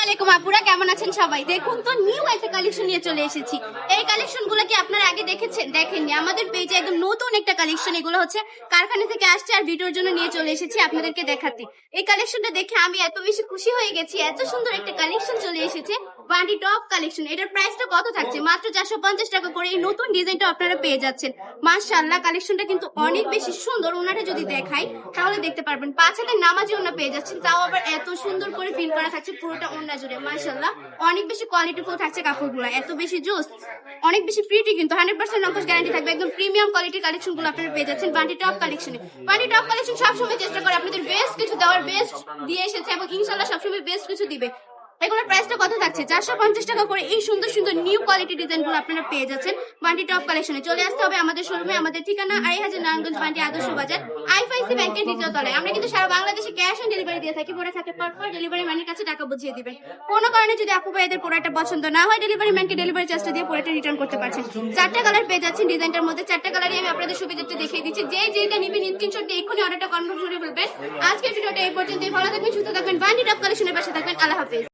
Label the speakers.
Speaker 1: আলাইকুম আপুরা, কেমন আছেন সবাই? দেখুন তো, নিউ একটা কালেকশন নিয়ে চলে এসেছি। এই কালেকশন গুলো কি আপনারা আগে দেখেছেন? দেখেননি? আমাদের পেজে একদম নতুন একটা কালেকশন, এগুলো হচ্ছে কারখানা থেকে আসছে আর ভিডিওর জন্য নিয়ে চলে এসেছি আপনাদেরকে দেখাতে। এই কালেকশনটা দেখে আমি এত বেশি খুশি হয়ে গেছি, এত সুন্দর একটা কালেকশন চলে এসেছে। বান্ডি টপ কালেকশন, এটার প্রাইসটা কত থাকছে? মাত্র 450 টাকা করে এই নতুন ডিজাইনটা আপনারা পেয়ে যাচ্ছেন। মাশাআল্লাহ, কালেকশনটা কিন্তু অনেক বেশি সুন্দর। ওনাটা যদি দেখাই তাহলে দেখতে পারবেন 5 হাতের নামাজি ওনা পেয়ে যাচ্ছেন, তাও আবার এত সুন্দর করে ফিল করা থাকছে পুরোটা ওনা জুড়ে। মাশাআল্লাহ, অনেক বেশি কোয়ালিটিফুল থাকছে কাপড়গুলো, এত বেশি জোস, অনেক বেশি প্রিটি, কিন্তু 100% নকশ গ্যারান্টি থাকবে। একদম প্রিমিয়াম কোয়ালিটির কালেকশন গুলো আপনারা পেয়ে যাচ্ছেন বান্ডি টপ কালেকশনে। বান্ডি টপ কালেকশন সবসময় চেষ্টা করে আপনাদের বেস্ট কিছু দেওয়ার, বেস্ট দিয়ে এসেছে এবং ইনশাআল্লাহ সবসময় বেস্ট কিছু দিবে। এগুলোর প্রাইসটা কত থাকছে? 450 টাকা করে এই সুন্দর সুন্দর নিউ কোয়ালিটি ডিজাইন গুলো আপনারা পেয়ে যাচ্ছেন বান্ডি টপ কালেকশনে। চলে আসতে হবে আমাদের শোরুমে। আমাদের ঠিকানা আড়াইহাজার নারায়ণগঞ্জ বান্ডি আদর্শ বাজার, আইএফআইসি ব্যাংকের দ্বিতীয় তলায়। আমরা কিন্তু সারা বাংলাদেশে ক্যাশ অন ডেলিভারি দিয়ে থাকি। পরে থাকে পর ডেলিভারি ম্যানের কাছে টাকা বুঝিয়ে দিবেন। কোনো কারণে যদি আপু ভাইদের প্রোডাক্টটা পছন্দ না হয়, ডেলিভারি ম্যানকে ডেলিভারি চার্জটা দিয়ে প্রোডাক্টটা রিটার্ন করতে পারছেন। 4টা কালার পেয়ে যাচ্ছেন ডিজাইনটার মধ্যে। 4টা কালারই আমি আপনাদের সুবিধার্থে দেখিয়ে দিচ্ছি। যেটা নিবেন স্ক্রিনশট দিয়ে এক্ষুনি অর্ডারটা কনফার্ম করে ফেলবেন। আজকের ভিডিওটা এই পর্যন্তই। ভালো থাকবেন, সুস্থ থাকবেন, বান্ডি টপ কালেকশনের পাশে থাকবেন। আল্লাহ হাফেজ।